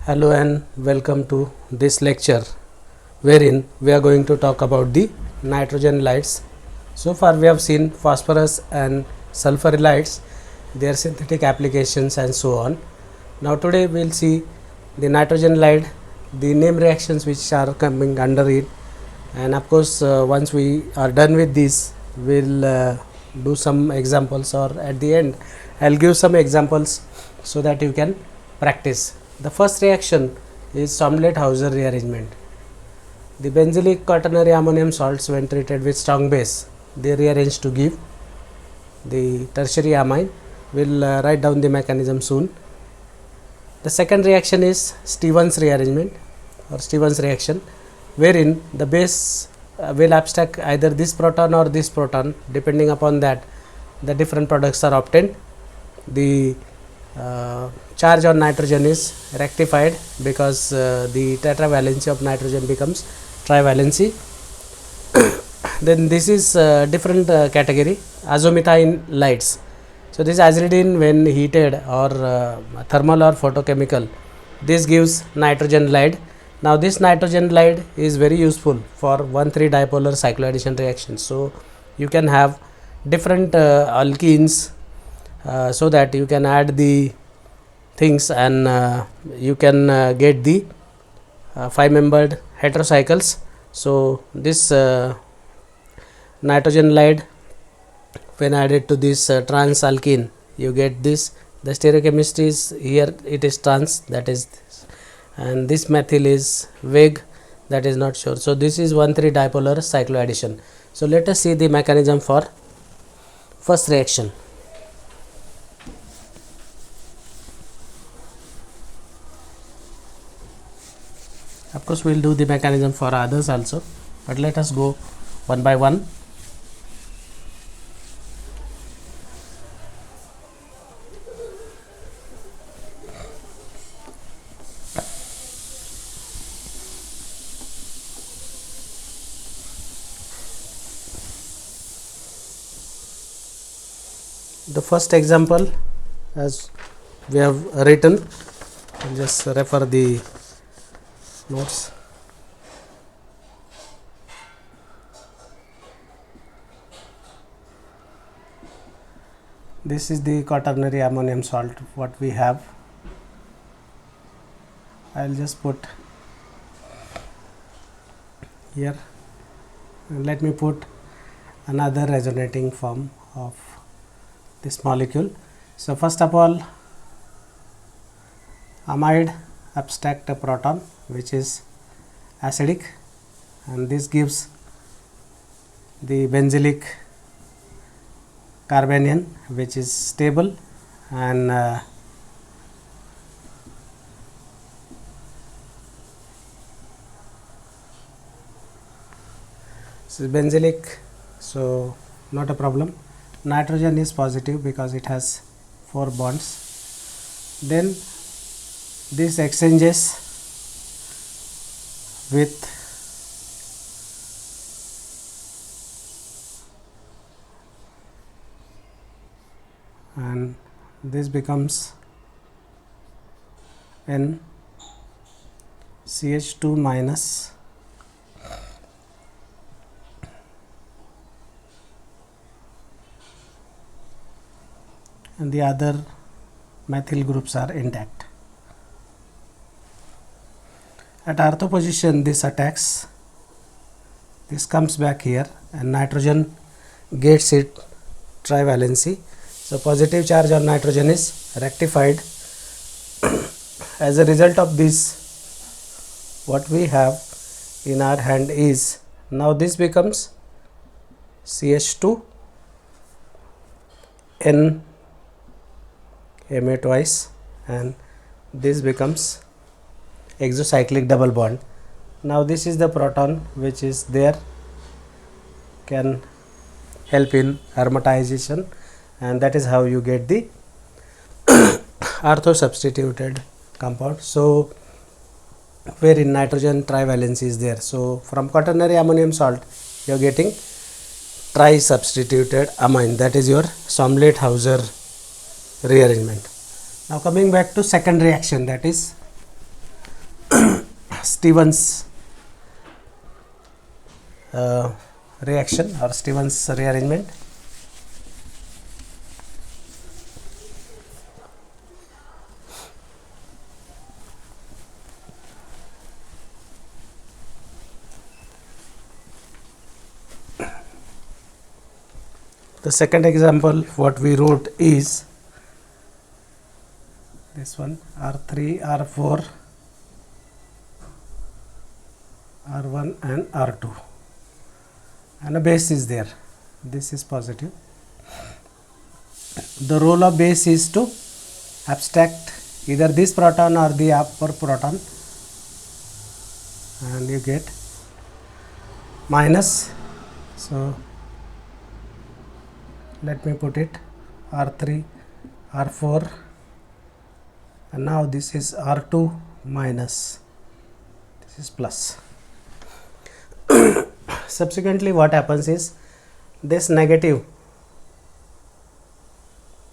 Hello and welcome to this lecture wherein we are going to talk about the nitrogen lights. So far we have seen phosphorus and sulfur lights, their synthetic applications and so on. Now today we will see the nitrogen light, the name reactions which are coming under it, and of course once we are done with this we will do some examples, or at the end I will give some examples so that you can practice. The first reaction is Somlet-Hauser rearrangement. The benzylic quaternary ammonium salts, when treated with strong base, they rearrange to give the tertiary amine. We will write down the mechanism soon. The second reaction is Stevens rearrangement or Stevens reaction, wherein the base will abstract either this proton or this proton. Depending upon that, the different products are obtained. The charge on nitrogen is rectified because the tetravalency of nitrogen becomes trivalency. Then this is different category, azomethine lights. So this azridine, when heated or thermal or photochemical, this gives nitrogen light. Now this nitrogen light is very useful for 1,3 dipolar cycloaddition reactions. So you can have different alkenes so that you can add the things and you can get the 5-membered heterocycles. So this nitrogen light, when added to this trans alkene, you get this. The stereochemistry is here, it is trans, that is this, and this methyl is veg, that is not sure. So this is 1,3 dipolar cycloaddition. So let us see the mechanism for first reaction. Of course we will do the mechanism for others also, but let us go one by one. The first example, as we have written, I'll just refer the notes. This is the quaternary ammonium salt what we have. I will just put here, and let me put another resonating form of this molecule. So first of all, amide abstract a proton which is acidic, and this gives the benzylic carbanion which is stable, and this is benzylic, so not a problem. Nitrogen is positive because it has 4 bonds. Then this exchanges with and this becomes N CH2 minus and the other methyl groups are intact. At ortho position this attacks, this comes back here, and nitrogen gets it trivalency. So positive charge on nitrogen is rectified. As a result of this, what we have in our hand is, now this becomes CH2 N Ma twice, and this becomes exocyclic double bond. Now this is the proton which is there, can help in aromatization, and that is how you get the ortho substituted compound. So wherein nitrogen trivalency is there. So from quaternary ammonium salt you are getting tri substituted amine, that is your Somlet-Hauser rearrangement. Now coming back to second reaction, that is Stevens reaction or Stevens rearrangement. The second example what we wrote is this one, R3, R4, R1 and R2, and a base is there. This is positive. The role of base is to abstract either this proton or the upper proton, and you get minus. So let me put it R3, R4, and now this is R2 minus, this is plus. Subsequently what happens is this negative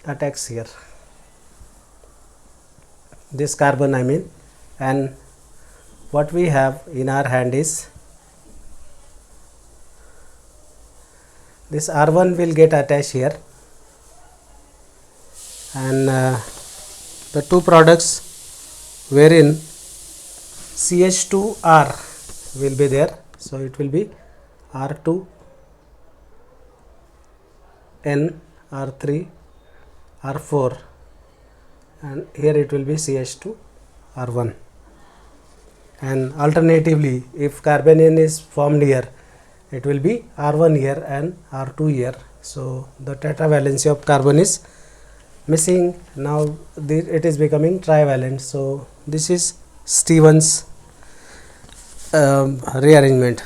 attacks here, this carbon I mean, and what we have in our hand is this R1 will get attached here, and the two products wherein CH2R will be there, so it will be R2 N, R3, R4, and here it will be CH2 R1. And alternatively, if carbanion is formed here, it will be R1 here and R2 here. So the tetravalency of carbon is missing. Now it is becoming trivalent. So this is Stevens rearrangement.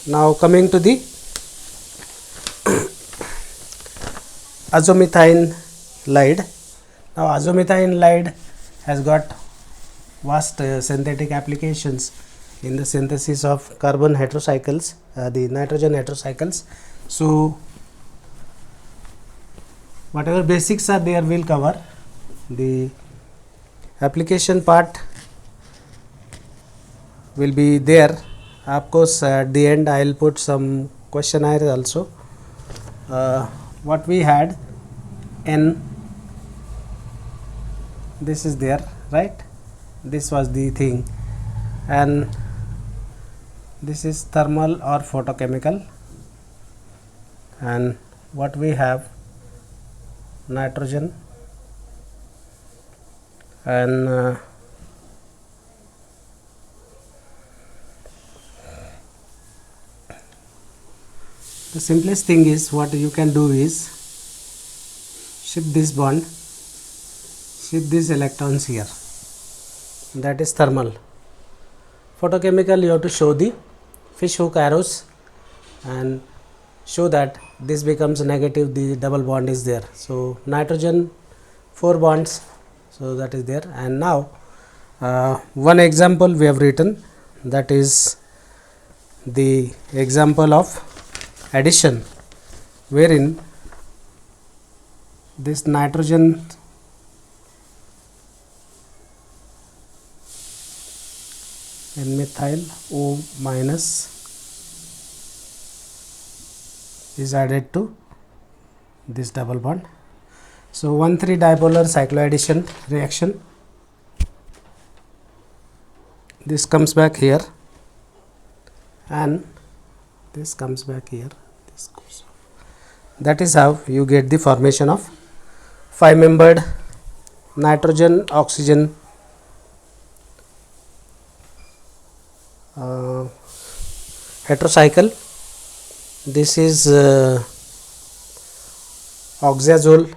Now coming to the azomethylide. Now azomethylide has got vast synthetic applications in the synthesis of carbon heterocycles, the nitrogen heterocycles. So whatever basics are there will cover. The application part will be there. Of course at the end I will put some questionnaire also. What we had N, this is there, right? This was the thing, and this is thermal or photochemical, and what we have nitrogen, and the simplest thing is what you can do is shift this bond, shift these electrons here, that is thermal. Photochemical, you have to show the fish hook arrows and show that this becomes negative, the double bond is there. So nitrogen 4 bonds, so that is there. And now one example we have written, that is the example of addition, wherein this nitrogen N-methyl O minus is added to this double bond. So 1,3 dipolar cycloaddition reaction, this comes back here and this comes back here, this goes. That is how you get the formation of 5-membered nitrogen oxygen heterocycle. This is oxazole,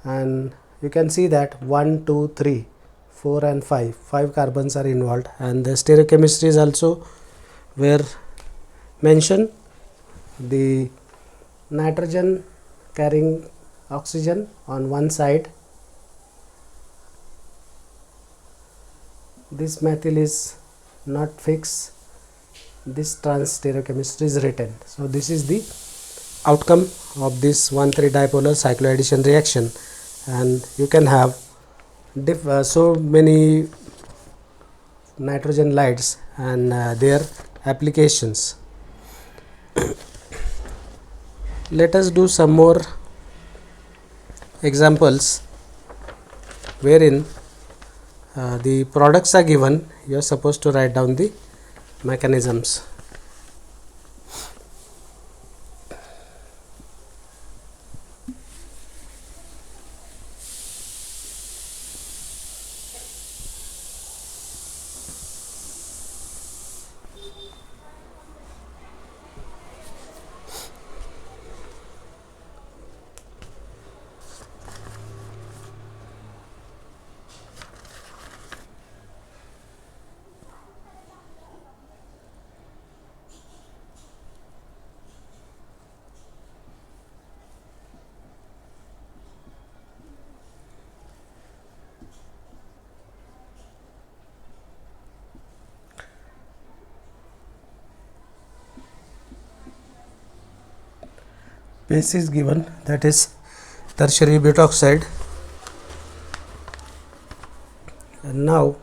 and you can see that 1, 2, 3, 4 and 5 carbons are involved, and the stereochemistries also were mentioned. The nitrogen carrying oxygen on one side, this methyl is not fixed, this trans stereochemistry is written. So this is the outcome of this 1,3 dipolar cycloaddition reaction, and you can have so many nitrogen lights and their applications. Let us do some more examples wherein the products are given. You are supposed to write down the mechanisms. Base is given, that is tertiary butoxide, and now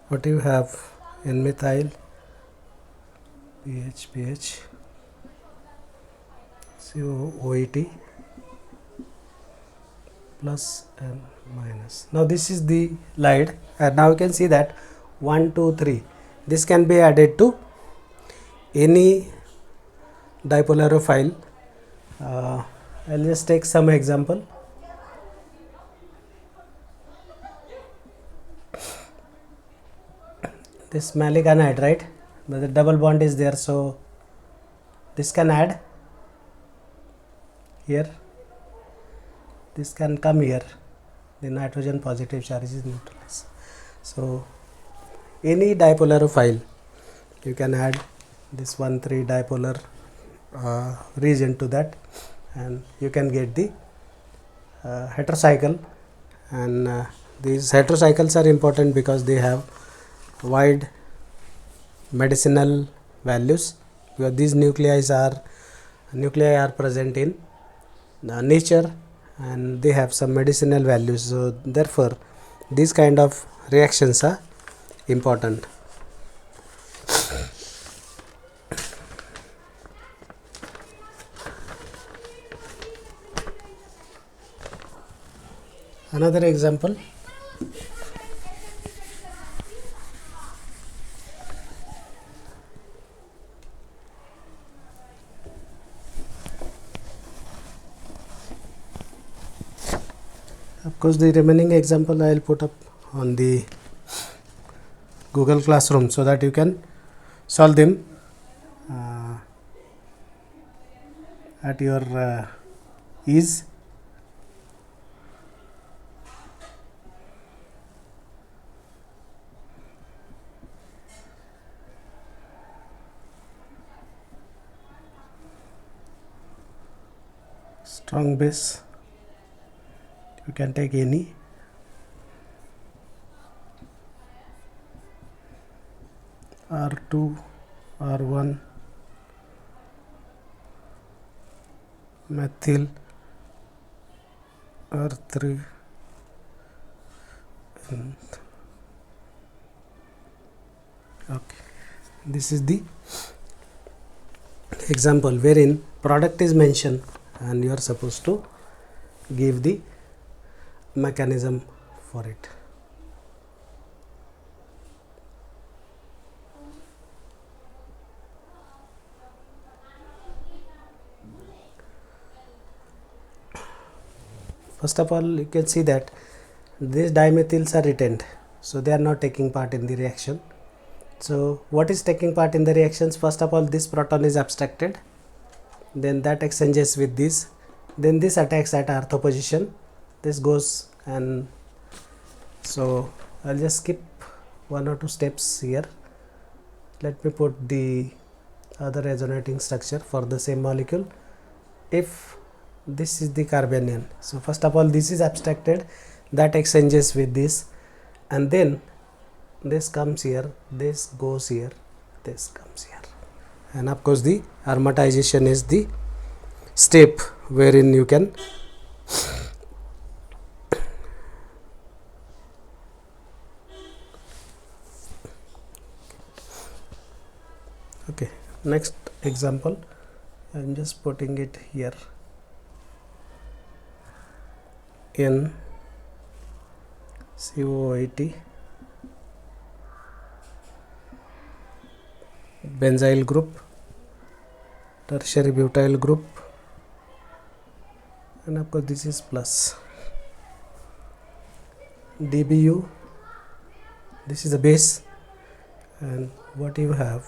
what you have, N-methyl, PH, COOET plus and minus. Now this is the light, and now you can see that 1, 2, 3. This can be added to any dipolarophile. I'll just take some example. This malic anhydride, right? But the double bond is there, so this can add here. This can come here. The nitrogen positive charge is neutralized. So any dipolarophile, you can add this 1,3 dipolar region to that, and you can get the heterocycle. And these heterocycles are important because they have wide medicinal values, because these nuclei are present in nature and they have some medicinal values. So therefore these kind of reactions are important. Another example, of course the remaining example I will put up on the Google Classroom so that you can solve them at your ease. Strong base, you can take any. R2, R1, methyl, R3, and okay. This is the example wherein product is mentioned and you are supposed to give the mechanism for it. First of all, you can see that these dimethyls are retained, so they are not taking part in the reaction. So what is taking part in the reactions? First of all, this proton is abstracted, then that exchanges with this, then this attacks at ortho position, this goes, and so I'll just skip 1 or 2 steps here. Let me put the other resonating structure for the same molecule. If this is the carbanion, so first of all this is abstracted, that exchanges with this, and then this comes here, this goes here, this comes here, and of course the aromatization is the step wherein you can Next example, I'm just putting it here. NCOIT benzyl group, tertiary butyl group, and of course this is plus. DBU, this is the base, and what you have,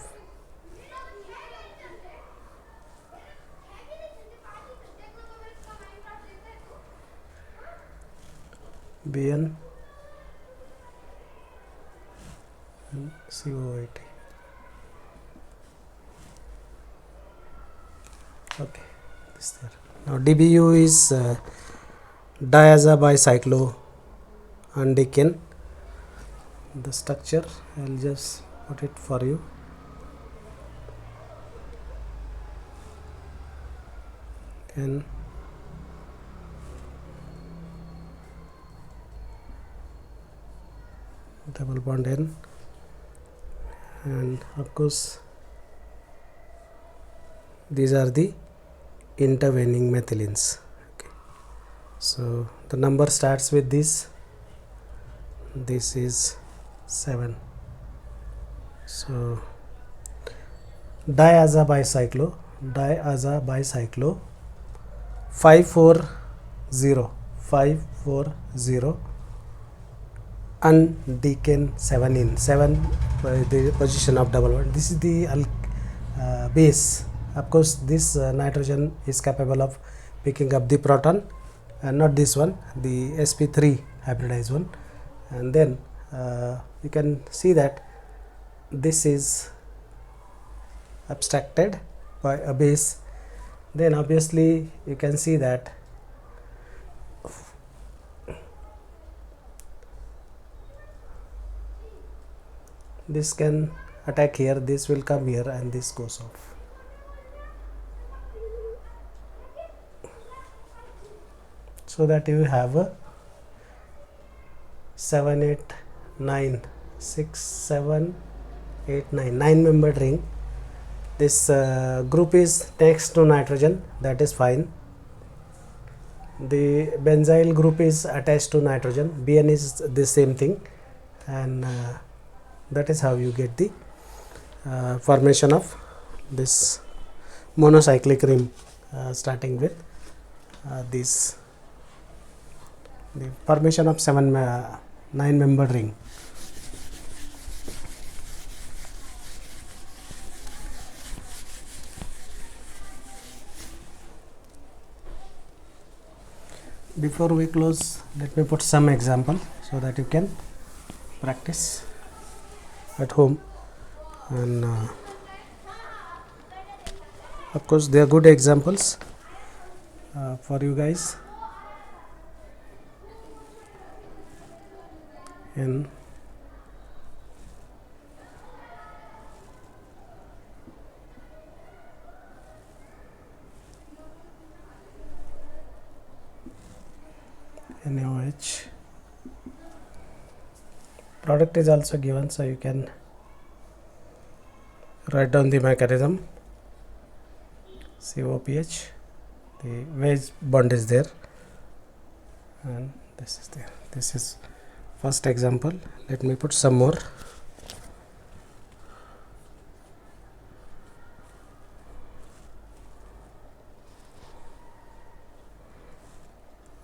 BN and COIT. Okay, this there. Now DBU is diazabicycloandecane. The structure, I'll just put it for you. And double bond N, and of course these are the intervening methylenes. Okay. So the number starts with this is 7. So diazabicyclo 540 undecane 7 by the position of double bond. This is the base. Of course this nitrogen is capable of picking up the proton, and not this one, the sp3 hybridized one. And then you can see that this is abstracted by a base. Then obviously you can see that this can attack here, this will come here, and this goes off. So that you have a 7, 8, 9, 6, 7, 8, 9, 9-membered ring. This group is next to nitrogen, that is fine. The benzyl group is attached to nitrogen, BN is the same thing, and that is how you get the formation of this monocyclic ring, starting with this, the formation of 9-membered ring. Before we close, let me put some example so that you can practice at home. And of course they are good examples for you guys. And NaOH product is also given, so you can write down the mechanism. COPH, the wedge bond is there, and this is there. This is first example. Let me put some more.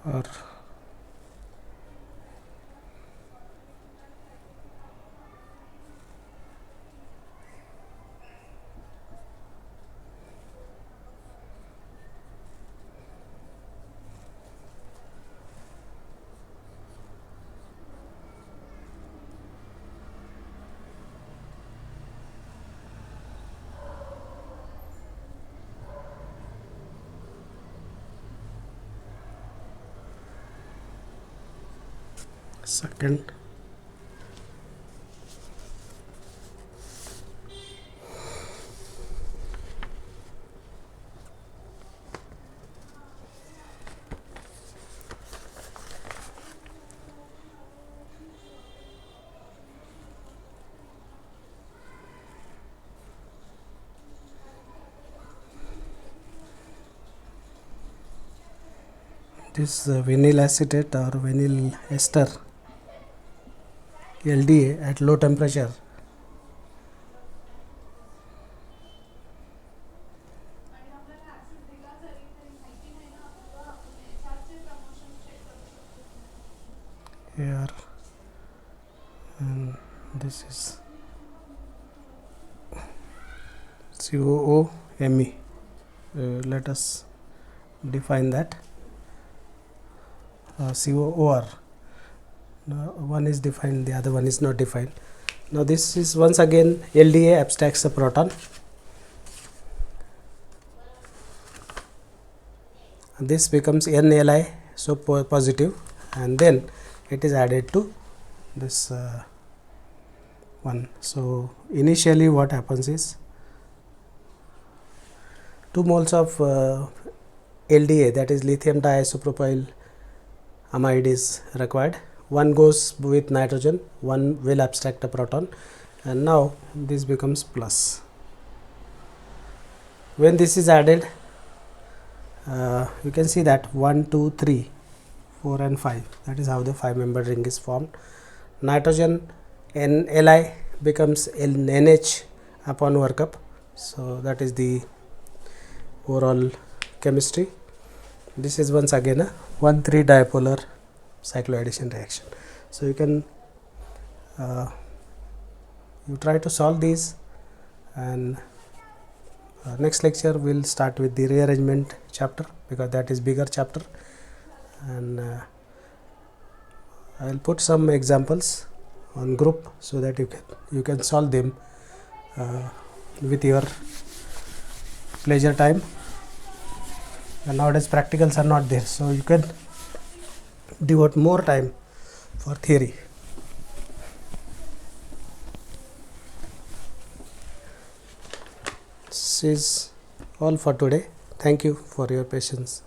Or second. This vinyl acetate or vinyl ester LDA at low temperature here, and this is COOMe. Let us define that. COOR. One is defined, the other one is not defined. Now this is once again LDA abstracts a proton, and this becomes NLi, so positive, and then it is added to this one. So initially what happens is 2 moles of LDA, that is lithium diisopropyl amide, is required. One goes with nitrogen, one will abstract a proton, and now this becomes plus. When this is added, you can see that 1, 2, 3, 4 and 5, that is how the 5-membered ring is formed. Nitrogen NLi becomes NH upon workup, so that is the overall chemistry. This is once again a 1,3 dipolar cycloaddition reaction. So you can you try to solve these, and next lecture will start with the rearrangement chapter, because that is bigger chapter, and I will put some examples on group so that you can solve them with your pleasure time. And nowadays practicals are not there, so you can devote more time for theory. This is all for today. Thank you for your patience.